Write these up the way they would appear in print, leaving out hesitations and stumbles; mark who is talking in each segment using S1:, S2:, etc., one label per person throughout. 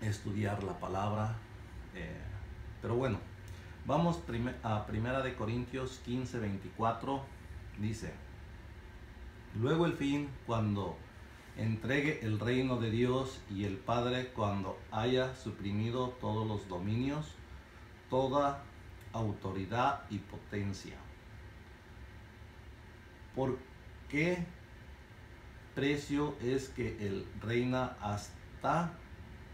S1: estudiar la palabra. Pero bueno, vamos a Primera de Corintios 15, 24. Dice: luego el fin, cuando entregue el reino de Dios, y el Padre, cuando haya suprimido todos los dominios, toda autoridad y potencia. ¿Por qué precio es que Él reina hasta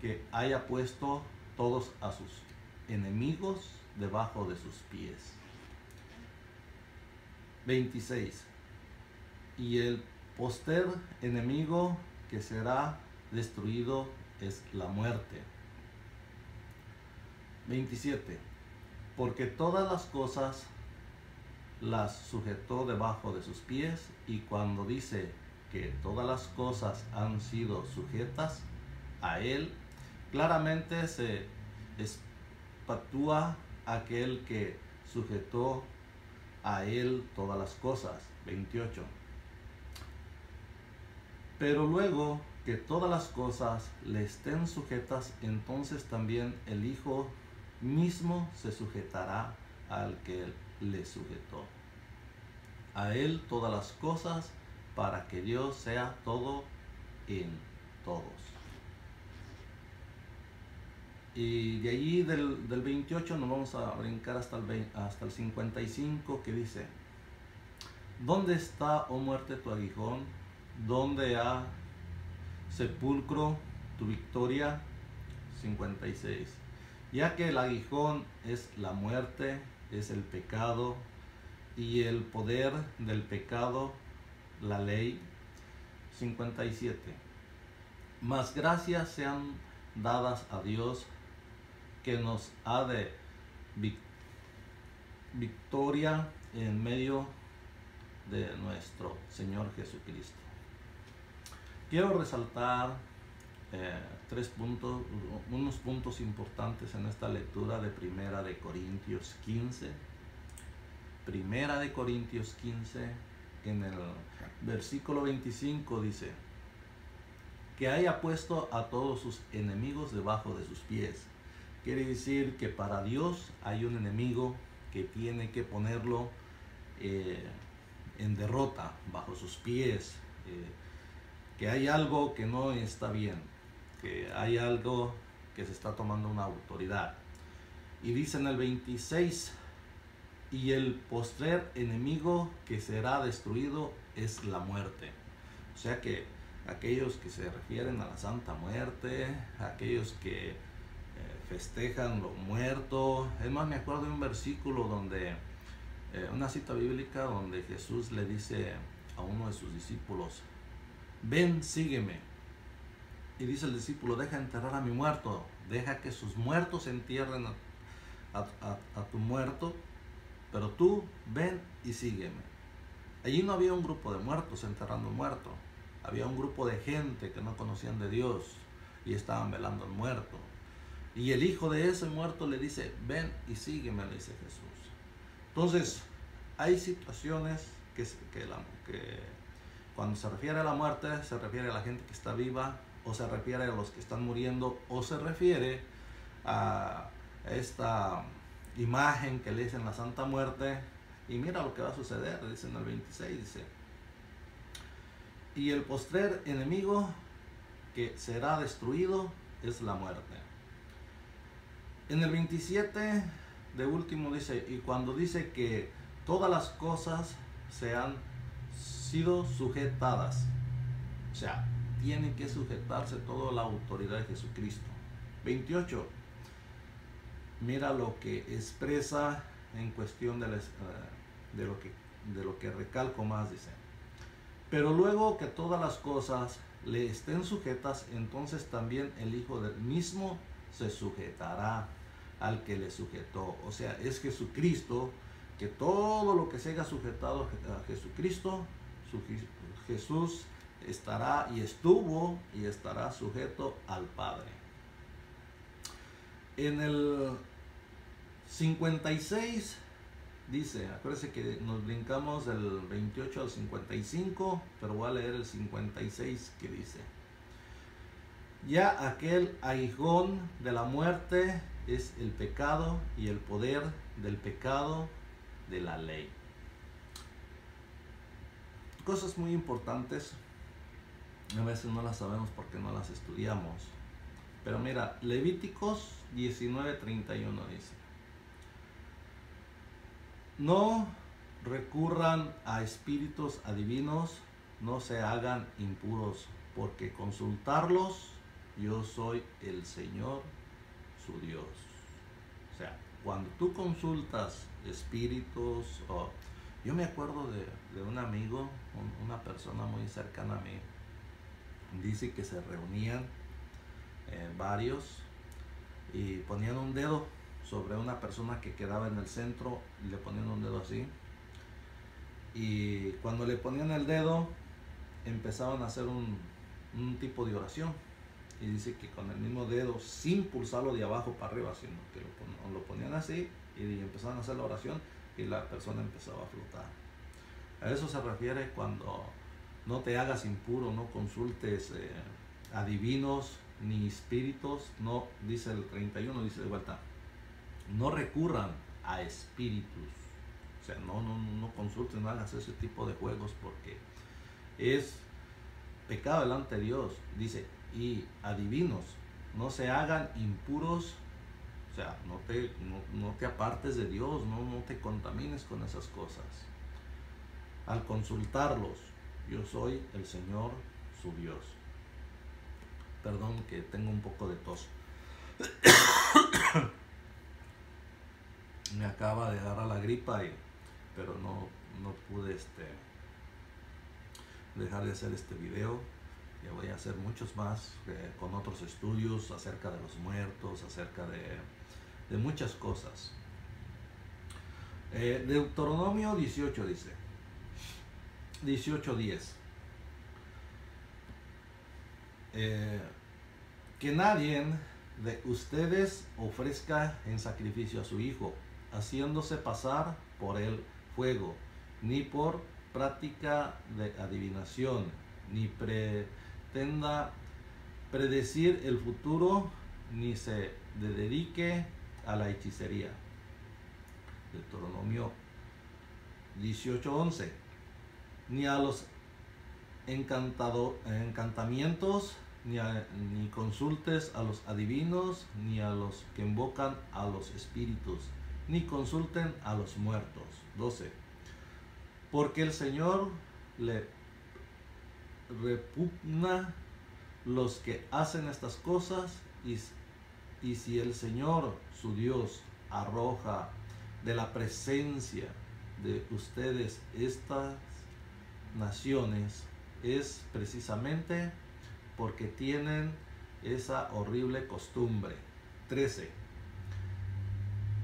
S1: que haya puesto todos a sus enemigos debajo de sus pies? 26. Y el postrer enemigo que será destruido es la muerte. 27. Porque todas las cosas las sujetó debajo de sus pies, y cuando dice que todas las cosas han sido sujetas a él, claramente se espatúa aquel que sujetó a él todas las cosas. 28. Pero luego que todas las cosas le estén sujetas, entonces también el Hijo mismo se sujetará al que le sujetó. A él todas las cosas, para que Dios sea todo en todos. Y de allí del 28 nos vamos a brincar hasta el 55, que dice: ¿dónde está, oh muerte, tu aguijón? ¿Dónde ha sepulcro tu victoria? 56. Ya que el aguijón es la muerte, es el pecado, y el poder del pecado, la ley. 57. Mas gracias sean dadas a Dios, que nos ha de victoria en medio de nuestro Señor Jesucristo. Quiero resaltar unos puntos importantes en esta lectura de Primera de Corintios 15. Primera de Corintios 15, en el versículo 25 dice: que haya puesto a todos sus enemigos debajo de sus pies. Quiere decir que para Dios hay un enemigo que tiene que ponerlo en derrota, bajo sus pies, que hay algo que no está bien, que hay algo que se está tomando una autoridad. Y dice en el 26: y el postrer enemigo que será destruido es la muerte. O sea que aquellos que se refieren a la Santa Muerte, aquellos que festejan lo muerto. Es más, me acuerdo de un versículo donde, una cita bíblica donde Jesús le dice a uno de sus discípulos: ven, sígueme. Y dice el discípulo: deja enterrar a mi muerto, deja que sus muertos entierren a tu muerto, pero tú ven y sígueme. Allí no había un grupo de muertos enterrando un muerto, había un grupo de gente que no conocían de Dios y estaban velando al muerto. Y el hijo de ese muerto le dice: ven y sígueme, le dice Jesús. Entonces, hay situaciones que cuando se refiere a la muerte, se refiere a la gente que está viva, o se refiere a los que están muriendo, o se refiere a esta imagen que le dicen la Santa Muerte. Y mira lo que va a suceder, dice en el 26, dice: y el postrer enemigo que será destruido es la muerte. En el 27 de último dice: y cuando dice que todas las cosas se han sido sujetadas, o sea, tiene que sujetarse toda la autoridad de Jesucristo. 28. Mira lo que expresa en cuestión de lo que recalco más, dice: pero luego que todas las cosas le estén sujetas, entonces también el Hijo del mismo se sujetará al que le sujetó. O sea, es Jesucristo, que todo lo que se haya sujetado a Jesucristo, Jesús estará y estuvo y estará sujeto al Padre. En el 56 dice, acuérdense que nos brincamos del 28 al 55, pero voy a leer el 56, que dice: Ya aquel aguijón de la muerte es el pecado y el poder del pecado de la ley. Cosas muy importantes, a veces no las sabemos porque no las estudiamos. Pero mira, Levíticos 19:31 dice: no recurran a espíritus adivinos, no se hagan impuros, porque consultarlos, yo soy el Señor, su Dios. O sea, cuando tú consultas espíritus, yo me acuerdo de un amigo, una persona muy cercana a mí, dice que se reunían varios y ponían un dedo sobre una persona que quedaba en el centro y le ponían un dedo así, y cuando le ponían el dedo empezaban a hacer un tipo de oración, y dice que con el mismo dedo, sin pulsarlo de abajo para arriba, sino que lo ponían así y empezaban a hacer la oración y la persona empezaba a flotar. A eso se refiere cuando no te hagas impuro, no consultes adivinos ni espíritus. No, dice el 31, dice de vuelta, no recurran a espíritus. O sea, no consulten, no hagas ese tipo de juegos porque es pecado delante de Dios. Dice, y adivinos, no se hagan impuros. O sea, no te apartes de Dios, no te contamines con esas cosas. Al consultarlos, yo soy el Señor, su Dios. Perdón que tengo un poco de tos. Me acaba de agarrar la gripa, pero no pude dejar de hacer este video. Ya voy a hacer muchos más con otros estudios acerca de los muertos, acerca de muchas cosas. Deuteronomio 18 dice, 18:10. Que nadie de ustedes ofrezca en sacrificio a su hijo, haciéndose pasar por el fuego, ni por práctica de adivinación, ni pretenda predecir el futuro, ni se dedique a la hechicería. Deuteronomio 18:11. Ni a los encantamientos, ni consultes a los adivinos, ni a los que invocan a los espíritus, ni consulten a los muertos. 12. Porque el Señor le repugna los que hacen estas cosas, y si el Señor, su Dios, arroja de la presencia de ustedes estas naciones, es precisamente porque tienen esa horrible costumbre. 13.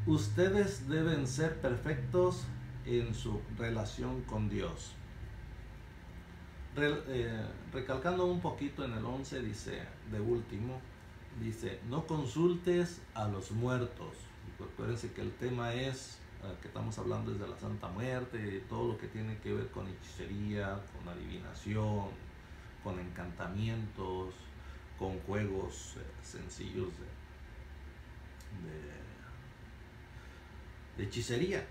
S1: Ustedes deben ser perfectos en su relación con Dios. Recalcando un poquito en el 11, dice, de último, dice, no consultes a los muertos. Acuérdense que el tema es que estamos hablando desde la Santa Muerte, todo lo que tiene que ver con hechicería, con adivinación, con encantamientos, con juegos sencillos de hechicería.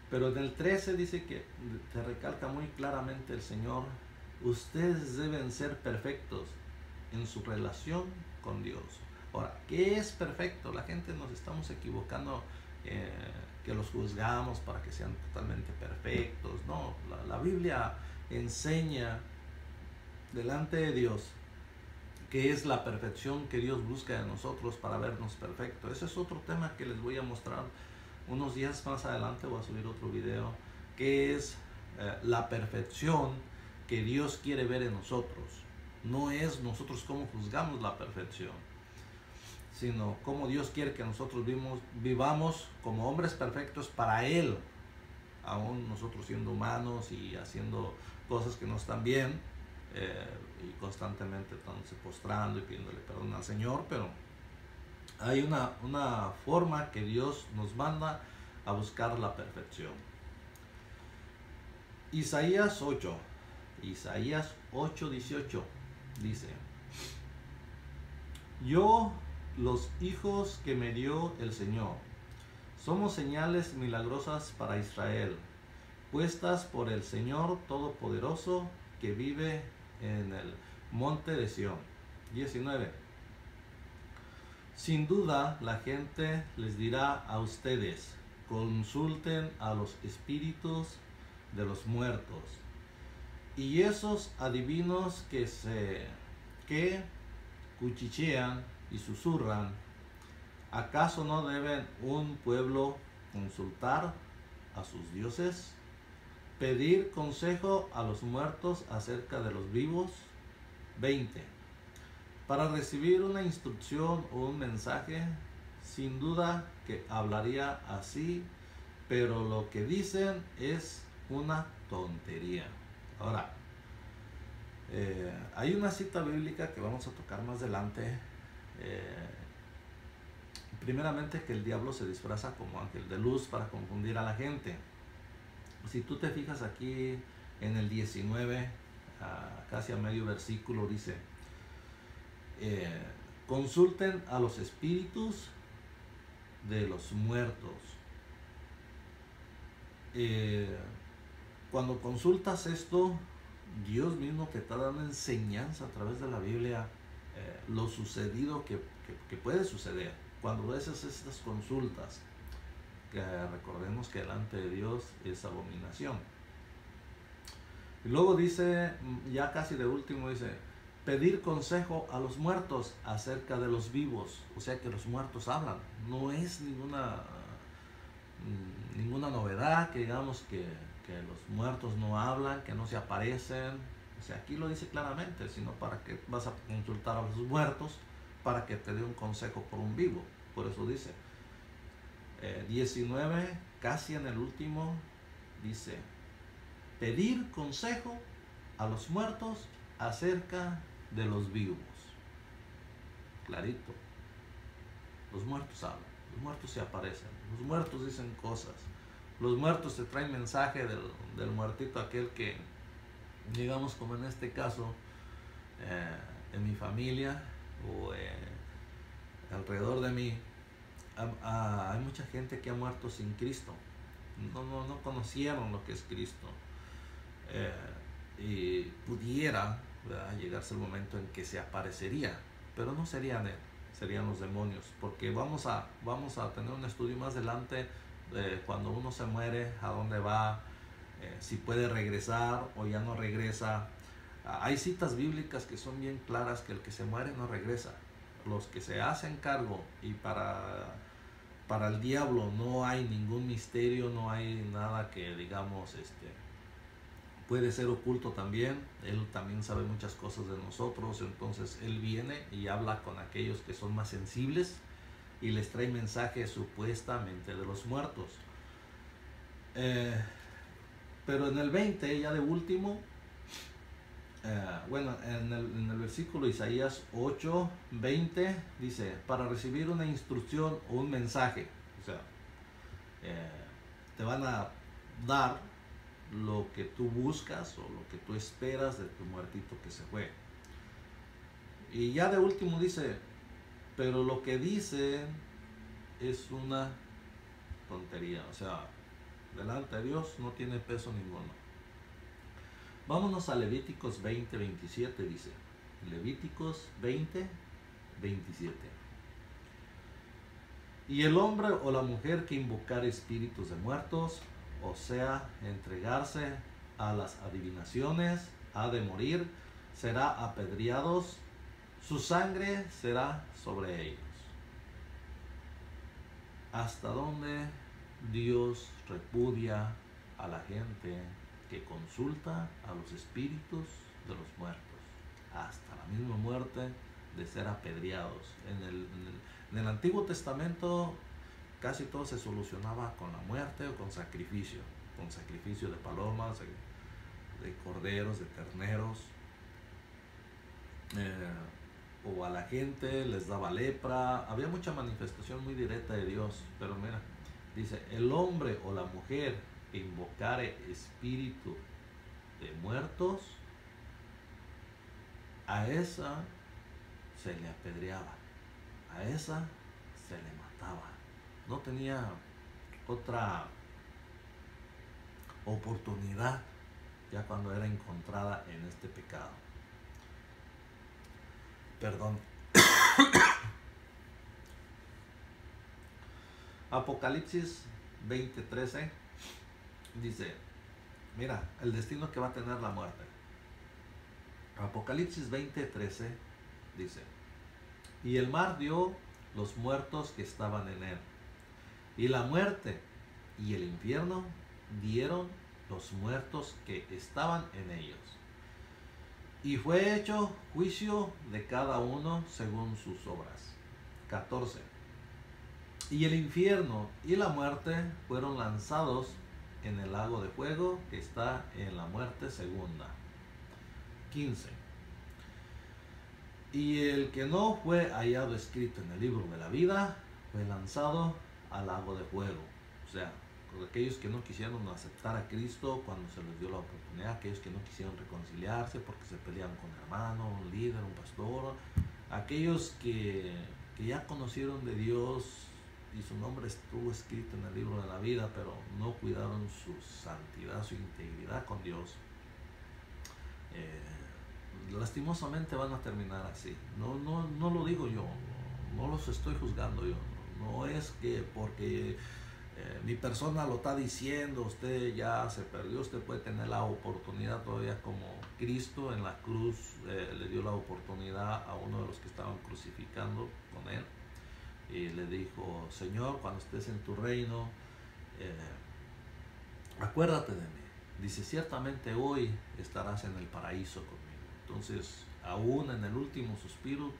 S1: Pero en el 13 dice que te recalca muy claramente el Señor, ustedes deben ser perfectos en su relación con Dios. Ahora, ¿qué es perfecto? La gente nos estamos equivocando, que los juzgamos para que sean totalmente perfectos. No, la Biblia enseña delante de Dios que es la perfección que Dios busca de nosotros para vernos perfectos. Ese es otro tema que les voy a mostrar unos días más adelante. Voy a subir otro video que es la perfección que Dios quiere ver en nosotros. No es nosotros cómo juzgamos la perfección, sino cómo Dios quiere que nosotros vivamos como hombres perfectos para Él, aún nosotros siendo humanos y haciendo cosas que no están bien, y constantemente estamos postrando y pidiéndole perdón al Señor. Pero hay una forma que Dios nos manda a buscar la perfección. Isaías 8:18 dice, yo, los hijos que me dio el Señor, somos señales milagrosas para Israel, puestas por el Señor Todopoderoso que vive en el monte de Sión. 19. Sin duda la gente les dirá a ustedes, consulten a los espíritus de los muertos. Y esos adivinos que cuchichean y susurran, ¿acaso no deben un pueblo consultar a sus dioses? ¿Pedir consejo a los muertos acerca de los vivos? 20. Para recibir una instrucción o un mensaje, sin duda que hablaría así, pero lo que dicen es una tontería. Ahora, hay una cita bíblica que vamos a tocar más adelante. Primeramente, que el diablo se disfraza como ángel de luz para confundir a la gente. Si tú te fijas aquí en el 19, casi a medio versículo, dice: consulten a los espíritus de los muertos. Cuando consultas esto, Dios mismo te está dando enseñanza a través de la Biblia, lo sucedido que puede suceder cuando haces estas consultas, que recordemos que delante de Dios es abominación. Y luego dice, ya casi de último, dice: pedir consejo a los muertos acerca de los vivos. O sea que los muertos hablan. No es ninguna novedad que digamos que los muertos no hablan, que no se aparecen. O sea, aquí lo dice claramente, sino para que vas a consultar a los muertos para que te dé un consejo por un vivo. Por eso dice 19, casi en el último, dice: pedir consejo a los muertos acerca de los vivos. Clarito. Los muertos hablan, los muertos se aparecen, los muertos dicen cosas, los muertos te traen mensaje del muertito aquel que, digamos como en este caso, en mi familia o alrededor de mí, hay mucha gente que ha muerto sin Cristo. No conocieron lo que es Cristo. Y pudiera, ¿verdad?, llegarse el momento en que se aparecería, pero no serían él, serían los demonios, porque vamos a tener un estudio más adelante de cuando uno se muere, a dónde va, si puede regresar o ya no regresa. Hay citas bíblicas que son bien claras que el que se muere no regresa. Los que se hacen cargo, y para el diablo no hay ningún misterio, no hay nada que digamos puede ser oculto también. Él también sabe muchas cosas de nosotros, entonces él viene y habla con aquellos que son más sensibles y les trae mensajes supuestamente de los muertos. Pero en el 20, ya de último, en el versículo Isaías 8, 20, dice: para recibir una instrucción o un mensaje, o sea, te van a dar lo que tú buscas o lo que tú esperas de tu muertito que se fue. Y ya de último dice: pero lo que dicen es una tontería. O sea, delante de Dios no tiene peso ninguno. Vámonos a Levíticos 20, 27, dice. Levíticos 20, 27. Y el hombre o la mujer que invocar espíritus de muertos, o sea, entregarse a las adivinaciones, ha de morir, será apedreados, su sangre será sobre ellos. ¿Hasta dónde Dios repudia a la gente que consulta a los espíritus de los muertos? Hasta la misma muerte de ser apedreados. En el Antiguo Testamento casi todo se solucionaba con la muerte o con sacrificio de palomas, de corderos, de terneros, o a la gente les daba lepra. Había mucha manifestación muy directa de Dios. Pero mira, dice: el hombre o la mujer que invocare espíritu de muertos, a esa se le apedreaba. a esa se le mataba. No tenía otra oportunidad ya cuando era encontrada en este pecado. Perdón. Apocalipsis 20:13 dice, mira, el destino que va a tener la muerte. Apocalipsis 20:13 dice, y el mar dio los muertos que estaban en él, y la muerte y el infierno dieron los muertos que estaban en ellos, y fue hecho juicio de cada uno según sus obras. 14. Y el infierno y la muerte fueron lanzados en el lago de fuego que está en la muerte segunda. 15. Y el que no fue hallado escrito en el libro de la vida fue lanzado al lago de fuego. O sea, aquellos que no quisieron aceptar a Cristo cuando se les dio la oportunidad, aquellos que no quisieron reconciliarse porque se pelearon con un hermano, un líder, un pastor, aquellos que ya conocieron de Dios y su nombre estuvo escrito en el libro de la vida, pero no cuidaron su santidad, su integridad con Dios, lastimosamente van a terminar así. No lo digo yo, no los estoy juzgando yo, no es que porque mi persona lo está diciendo, usted ya se perdió, usted puede tener la oportunidad todavía, como Cristo en la cruz le dio la oportunidad a uno de los que estaban crucificando con él, y le dijo, Señor, cuando estés en tu reino, acuérdate de mí. Dice, ciertamente hoy estarás en el paraíso conmigo. Entonces, aún en el último suspiro,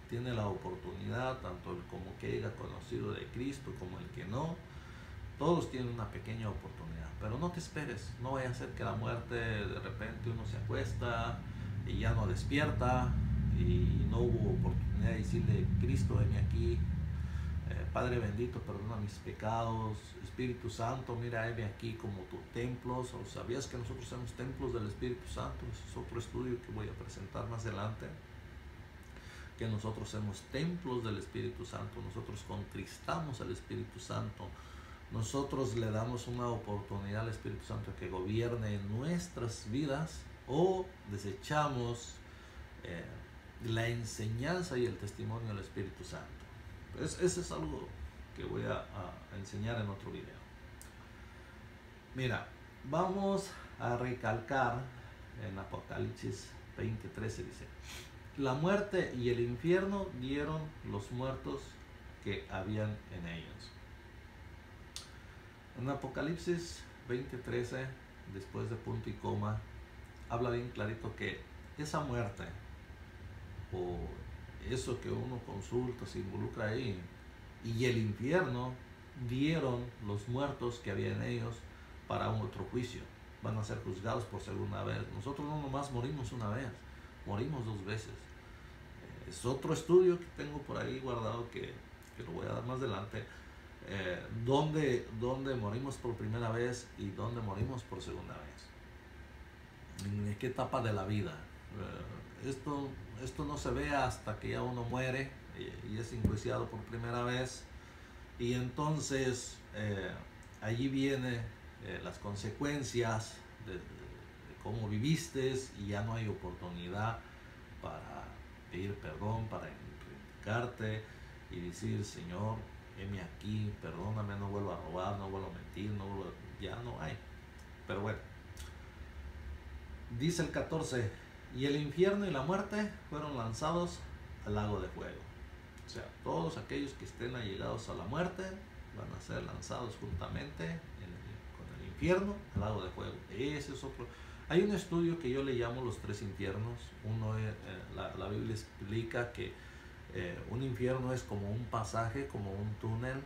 S1: tiene la oportunidad, tanto el como que haya conocido de Cristo como el que no, todos tienen una pequeña oportunidad. Pero no te esperes, no vaya a ser que la muerte de repente uno se acuesta y ya no despierta y no hubo oportunidad de decirle, Cristo, venme aquí, Padre bendito, perdona mis pecados, Espíritu Santo, mira, heme aquí como tu templo. ¿Sabías que nosotros somos templos del Espíritu Santo? Ese es otro estudio que voy a presentar más adelante, que nosotros somos templos del Espíritu Santo, nosotros contristamos al Espíritu Santo, nosotros le damos una oportunidad al Espíritu Santo que gobierne en nuestras vidas, o desechamos la enseñanza y el testimonio del Espíritu Santo. Pues eso es algo que voy a enseñar en otro video. Mira, vamos a recalcar en Apocalipsis 20:13 dice, la muerte y el infierno dieron los muertos que habían en ellos. En Apocalipsis 20:13, después de punto y coma, habla bien clarito que esa muerte, o eso que uno consulta, se involucra ahí, y el infierno dieron los muertos que había en ellos para un otro juicio. Van a ser juzgados por segunda vez. Nosotros no nomás morimos una vez, morimos dos veces. Es otro estudio que tengo por ahí guardado que lo voy a dar más adelante, donde morimos por primera vez y donde morimos por segunda vez. ¿En qué etapa de la vida? Esto no se ve hasta que ya uno muere y es enjuiciado por primera vez, y entonces allí vienen las consecuencias de cómo viviste, y ya no hay oportunidad para pedir perdón, para indicarte y decir, Señor, heme aquí, perdóname, no vuelvo a robar, no vuelvo a mentir, ya no hay. Pero bueno, dice el 14, y el infierno y la muerte fueron lanzados al lago de fuego. O sea, todos aquellos que estén allegados a la muerte van a ser lanzados juntamente con el infierno al lago de fuego. Ese es otro. Hay un estudio que yo le llamo los tres infiernos. Uno, la Biblia explica que un infierno es como un pasaje, como un túnel.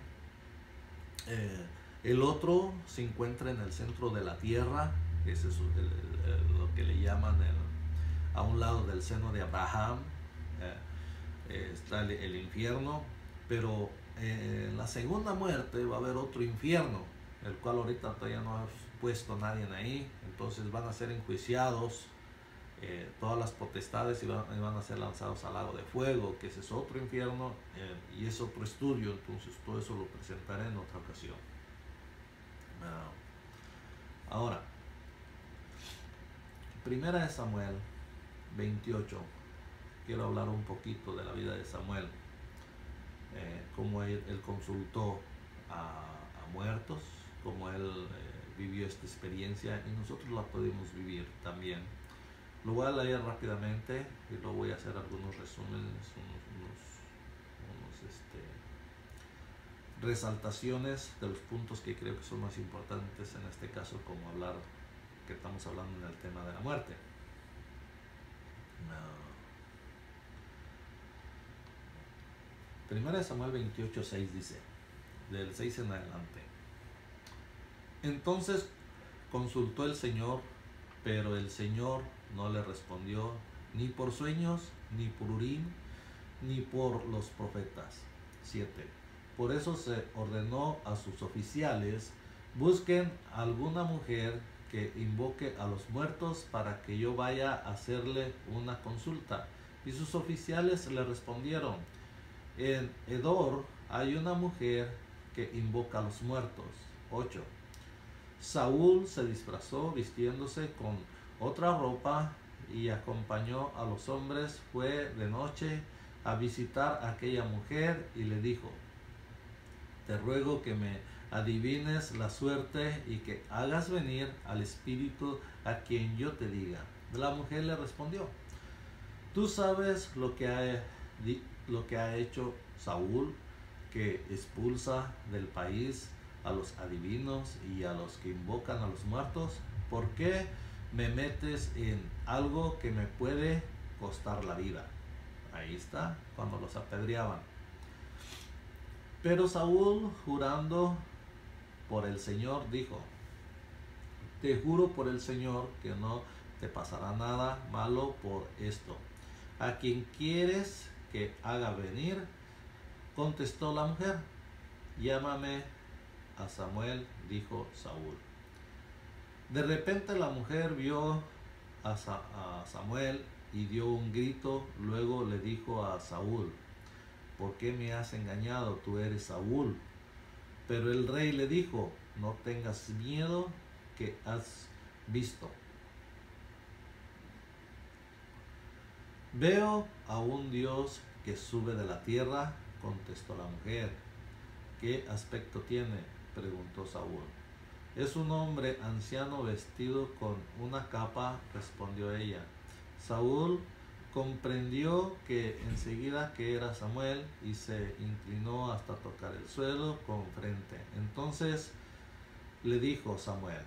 S1: El otro se encuentra en el centro de la tierra. Ese es lo que le llaman a un lado del seno de Abraham. Está el infierno, pero en la segunda muerte va a haber otro infierno, el cual ahorita todavía no ha puesto nadie ahí. Entonces van a ser enjuiciados todas las potestades iban a ser lanzados al lago de fuego, que ese es otro infierno y es otro estudio. Entonces todo eso lo presentaré en otra ocasión. Ahora, primera de Samuel 28. Quiero hablar un poquito de la vida de Samuel, cómo él consultó a muertos, cómo él vivió esta experiencia y nosotros la podemos vivir también. Lo voy a leer rápidamente y luego voy a hacer algunos resúmenes, resaltaciones de los puntos que creo que son más importantes en este caso, como hablar que estamos hablando en el tema de la muerte. Primera de Samuel 28:6 dice, del 6 en adelante: entonces consultó el Señor, pero el Señor no le respondió ni por sueños, ni por Urim, ni por los profetas. 7. Por eso se ordenó a sus oficiales: busquen alguna mujer que invoque a los muertos para que yo vaya a hacerle una consulta. Y sus oficiales le respondieron: en Edor hay una mujer que invoca a los muertos. 8. Saúl se disfrazó vistiéndose con otra ropa y acompañó a los hombres. Fue de noche a visitar a aquella mujer y le dijo: te ruego que me adivines la suerte y que hagas venir al espíritu a quien yo te diga. La mujer le respondió: tú sabes lo que ha hecho Saúl, que expulsa del país a los adivinos y a los que invocan a los muertos. ¿Por qué me metes en algo que me puede costar la vida? Ahí está, cuando los apedreaban. Pero Saúl, jurando por el Señor, dijo: te juro por el Señor que no te pasará nada malo por esto. ¿A quien quieres que haga venir? Contestó la mujer. Llámame a Samuel, dijo Saúl. De repente la mujer vio a Samuel y dio un grito. Luego le dijo a Saúl: ¿por qué me has engañado? Tú eres Saúl. Pero el rey le dijo: no tengas miedo. ¿Qué has visto? Veo a un Dios que sube de la tierra, contestó la mujer. ¿Qué aspecto tiene?, preguntó Saúl. Es un hombre anciano vestido con una capa, respondió ella. Saúl comprendió que enseguida que era Samuel y se inclinó hasta tocar el suelo con frente. Entonces le dijo Samuel: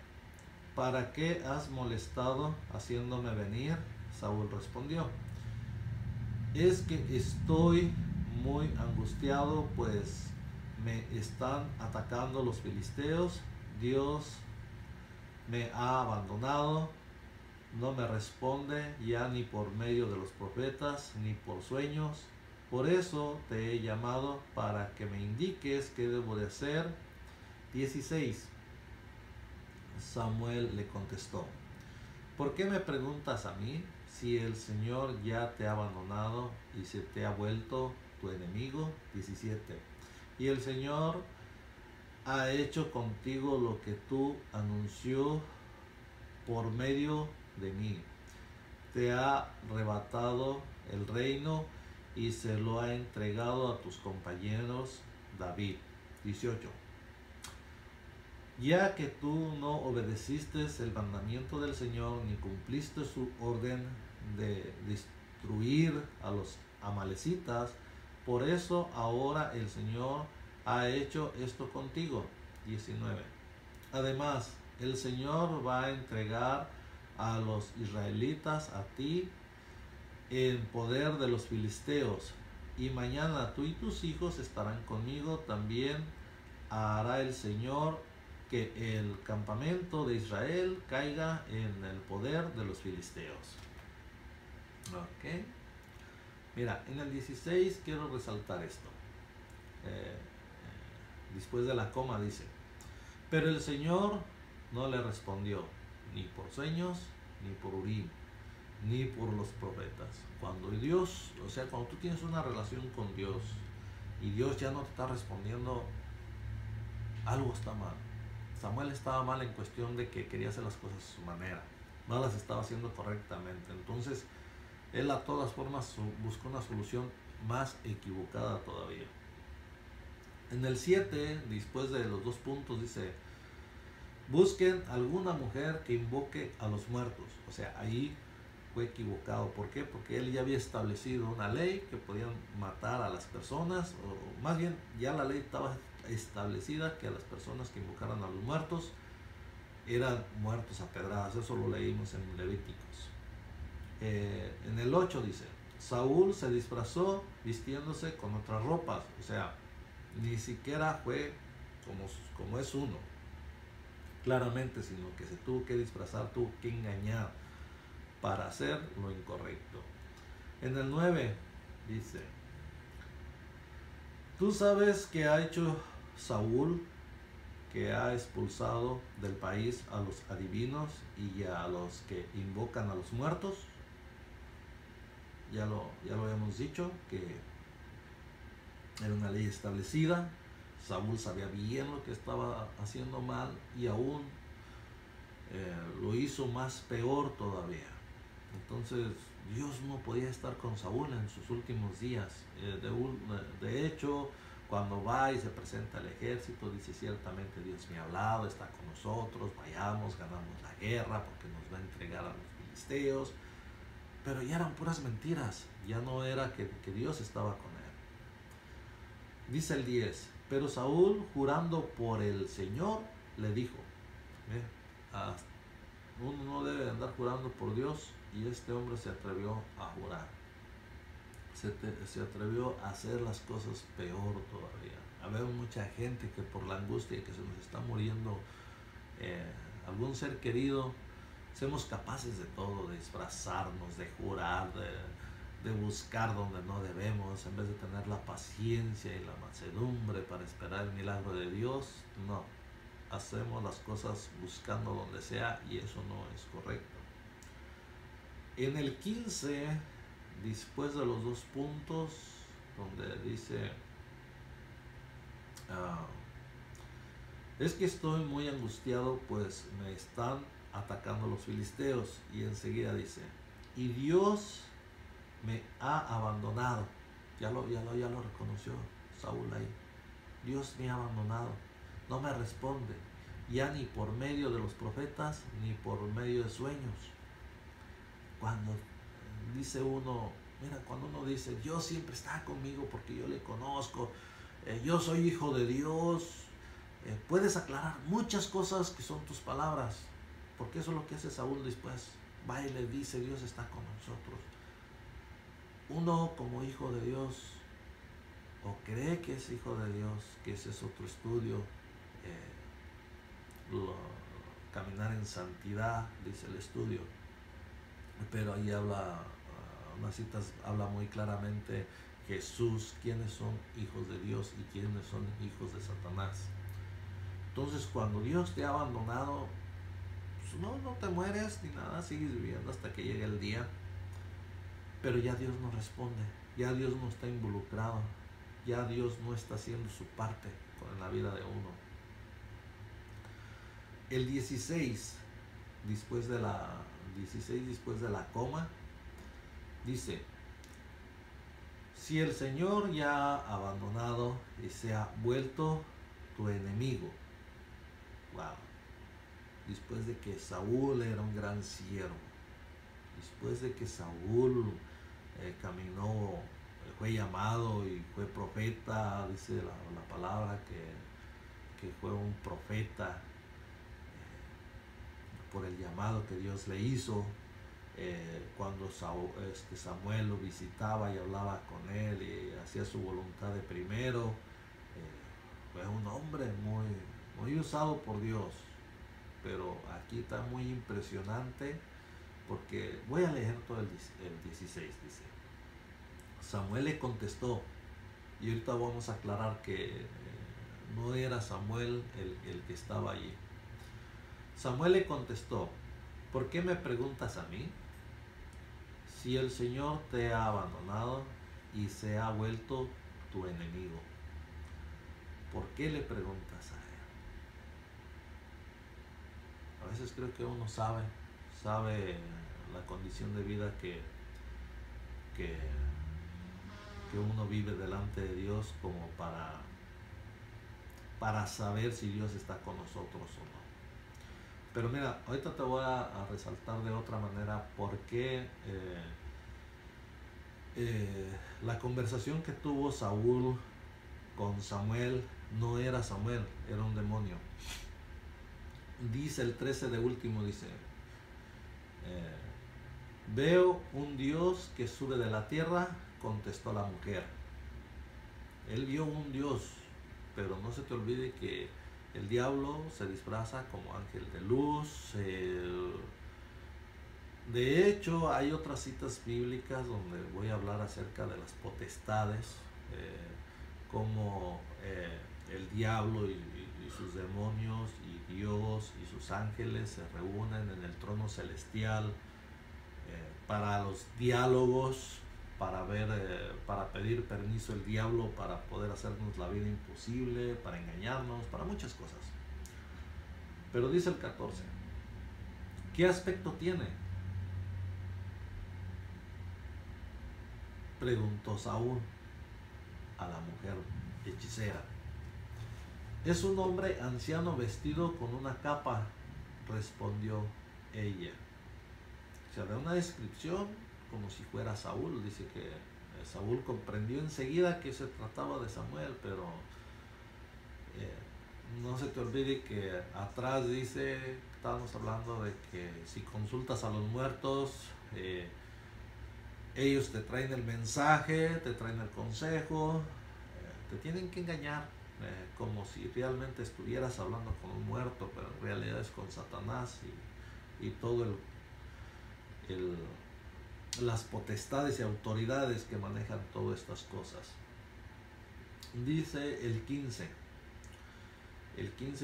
S1: ¿para qué has molestado haciéndome venir? Saúl respondió: es que estoy muy angustiado, pues me están atacando los filisteos. Dios me ha abandonado, no me responde ya ni por medio de los profetas ni por sueños. Por eso te he llamado para que me indiques qué debo de hacer. 16. Samuel le contestó: ¿por qué me preguntas a mí? Si el Señor ya te ha abandonado y se te ha vuelto tu enemigo. 17. Y el Señor ha hecho contigo lo que tú anunció por medio de mí. Te ha arrebatado el reino y se lo ha entregado a tus compañeros David. 18. Ya que tú no obedeciste el mandamiento del Señor ni cumpliste su orden de destruir a los amalecitas, por eso ahora el Señor ha hecho esto contigo. 19. Además, el Señor va a entregar a los israelitas a ti en poder de los filisteos, y mañana tú y tus hijos estarán conmigo. También hará el Señor que el campamento de Israel caiga en el poder de los filisteos. Ok. Mira, en el 16 quiero resaltar esto. Después de la coma dice: pero el Señor no le respondió ni por sueños, ni por Urim, ni por los profetas. Cuando Dios, o sea, cuando tú tienes una relación con Dios y Dios ya no te está respondiendo, algo está mal. Samuel estaba mal en cuestión de que quería hacer las cosas a su manera, no las estaba haciendo correctamente. Entonces él a todas formas buscó una solución más equivocada todavía. En el 7, después de los 2 puntos, dice: busquen alguna mujer que invoque a los muertos. O sea, ahí fue equivocado. ¿Por qué? Porque él ya había establecido una ley que podían matar a las personas, o más bien ya la ley estaba establecida que a las personas que invocaran a los muertos eran muertos a pedradas. Eso lo leímos en Levíticos. En el 8 dice: Saúl se disfrazó vistiéndose con otras ropas. O sea, ni siquiera fue como es uno, claramente, sino que se tuvo que disfrazar, tuvo que engañar para hacer lo incorrecto. En el 9 dice: tú sabes que ha hecho Saúl, que ha expulsado del país a los adivinos y a los que invocan a los muertos. Ya lo habíamos dicho, que era una ley establecida. Saúl sabía bien lo que estaba haciendo mal y aún lo hizo más peor todavía. Entonces Dios no podía estar con Saúl en sus últimos días. De hecho, cuando va y se presenta al ejército, dice: ciertamente Dios me ha hablado, está con nosotros, vayamos, ganamos la guerra porque nos va a entregar a los filisteos. Pero ya eran puras mentiras, ya no era que Dios estaba con él. Dice el 10: pero Saúl, jurando por el Señor, le dijo: uno no debe andar jurando por Dios, y este hombre se atrevió a jurar. Se atrevió a hacer las cosas peor todavía. Había mucha gente que por la angustia que se nos está muriendo algún ser querido, somos capaces de todo, de disfrazarnos, de jurar, de buscar donde no debemos, en vez de tener la paciencia y la mansedumbre para esperar el milagro de Dios. No, hacemos las cosas buscando donde sea, y eso no es correcto. En el 15, después de los 2 puntos, donde dice: es que estoy muy angustiado, pues me están atacando los filisteos. Y enseguida dice: y Dios me ha abandonado. Ya lo reconoció Saúl ahí. Dios me ha abandonado, no me responde, ya ni por medio de los profetas ni por medio de sueños. Cuando dice uno, mira, cuando uno dice: Dios siempre está conmigo porque yo le conozco, yo soy hijo de Dios, puedes aclarar muchas cosas que son tus palabras, porque eso es lo que hace Saúl después. Va y le dice: Dios está con nosotros. Uno como hijo de Dios, o cree que es hijo de Dios, que ese es otro estudio, caminar en santidad, dice el estudio, pero ahí habla, unas citas habla muy claramente Jesús, quiénes son hijos de Dios y quiénes son hijos de Satanás. Entonces, cuando Dios te ha abandonado, pues no te mueres ni nada, sigues viviendo hasta que llegue el día, pero ya Dios no responde, ya Dios no está involucrado, ya Dios no está haciendo su parte en la vida de uno. El 16, después de la coma, dice: si el Señor ya ha abandonado y se ha vuelto tu enemigo. Wow. Después de que Saúl era un gran siervo, después de que Saúl caminó, fue llamado y fue profeta, dice la palabra que fue un profeta por el llamado que Dios le hizo. Cuando Samuel lo visitaba y hablaba con él y hacía su voluntad de primero, fue un hombre muy usado por Dios. Pero aquí está muy impresionante, porque voy a leer todo el 16. Dice: Samuel le contestó, y ahorita vamos a aclarar que no era Samuel el que estaba allí. Samuel le contestó: ¿por qué me preguntas a mí? si el Señor te ha abandonado y se ha vuelto tu enemigo, ¿por qué le preguntas a Él? A veces creo que uno sabe la condición de vida que, que uno vive delante de Dios como para saber si Dios está con nosotros o no. Pero mira, ahorita te voy a resaltar de otra manera por qué la conversación que tuvo Saúl con Samuel no era Samuel, era un demonio. Dice el 13 de último, dice, veo un Dios que sube de la tierra, contestó la mujer. Él vio un Dios, pero no se te olvide que el diablo se disfraza como ángel de luz. De hecho, hay otras citas bíblicas donde voy a hablar acerca de las potestades, como el diablo y sus demonios y Dios y sus ángeles se reúnen en el trono celestial para los diálogos, para pedir permiso al diablo para poder hacernos la vida imposible, para engañarnos, para muchas cosas. Pero dice el 14, ¿qué aspecto tiene?, preguntó Saúl a la mujer hechicera. Es un hombre anciano vestido con una capa, respondió ella. O sea, da una descripción como si fuera Saúl. Dice que Saúl comprendió enseguida que se trataba de Samuel, pero no se te olvide que atrás dice, estábamos hablando de que si consultas a los muertos, ellos te traen el mensaje, te traen el consejo, te tienen que engañar, como si realmente estuvieras hablando con un muerto, pero en realidad es con Satanás y todo las potestades y autoridades que manejan todas estas cosas. Dice el 15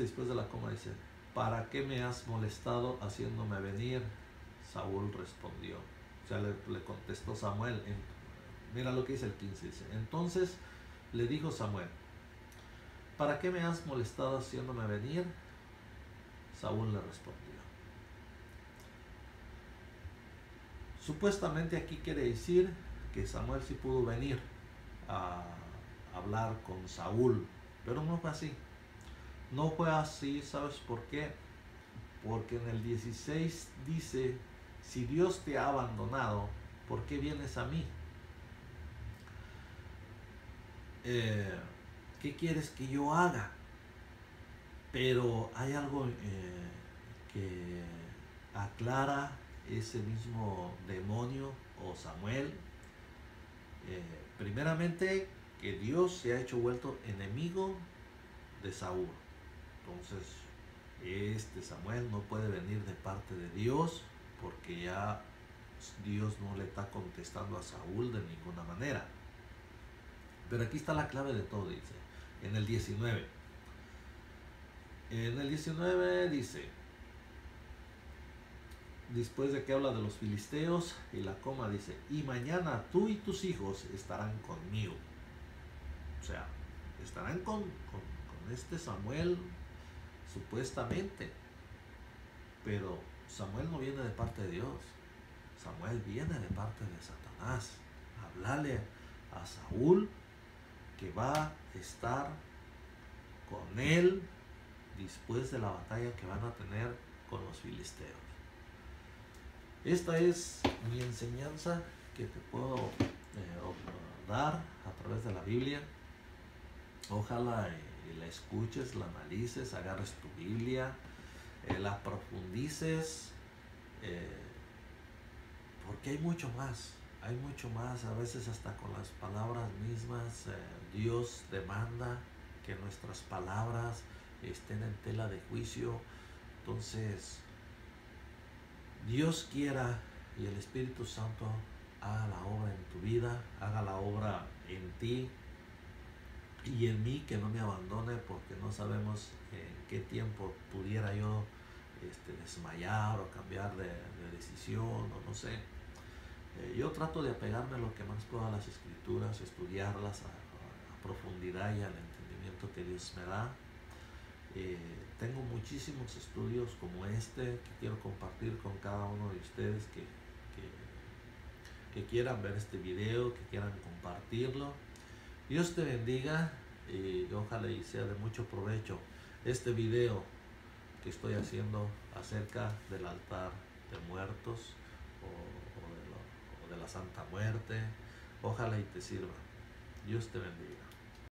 S1: después de la coma dice, ¿para qué me has molestado haciéndome venir? Saúl respondió. O sea, le contestó Samuel. Mira lo que dice el 15, dice, entonces le dijo Samuel, ¿para qué me has molestado haciéndome venir? Saúl le respondió. Supuestamente aquí quiere decir que Samuel sí pudo venir a hablar con Saúl, pero no fue así. No fue así, ¿sabes por qué? Porque en el 16 dice, si Dios te ha abandonado, ¿por qué vienes a mí? ¿Qué quieres que yo haga? Pero hay algo que aclara ese mismo demonio o Samuel. Primeramente, que Dios se ha hecho vuelto enemigo de Saúl. Entonces, este Samuel no puede venir de parte de Dios porque ya Dios no le está contestando a Saúl de ninguna manera. Pero aquí está la clave de todo, dice, en el 19. En el 19 dice, después de que habla de los filisteos, y la coma dice, y mañana tú y tus hijos estarán conmigo. O sea, estarán con este Samuel, supuestamente. Pero Samuel no viene de parte de Dios. Samuel viene de parte de Satanás. Hablarle a Saúl que va a estar con él después de la batalla que van a tener con los filisteos. Esta es mi enseñanza que te puedo dar a través de la Biblia. Ojalá la escuches, la analices, agarres tu Biblia, la profundices, porque hay mucho más, a veces hasta con las palabras mismas. Dios demanda que nuestras palabras estén en tela de juicio. Entonces, Dios quiera y el Espíritu Santo haga la obra en tu vida, haga la obra en ti y en mí, que no me abandone, porque no sabemos en qué tiempo pudiera yo desmayar o cambiar de decisión, o no sé. Yo trato de apegarme a lo que más puedo a las escrituras, estudiarlas a profundidad y al entendimiento que Dios me da. Tengo muchísimos estudios como este que quiero compartir con cada uno de ustedes que quieran ver este video, que quieran compartirlo. Dios te bendiga y ojalá y sea de mucho provecho este video que estoy haciendo acerca del altar de muertos o de la Santa Muerte. Ojalá y te sirva. Dios te bendiga.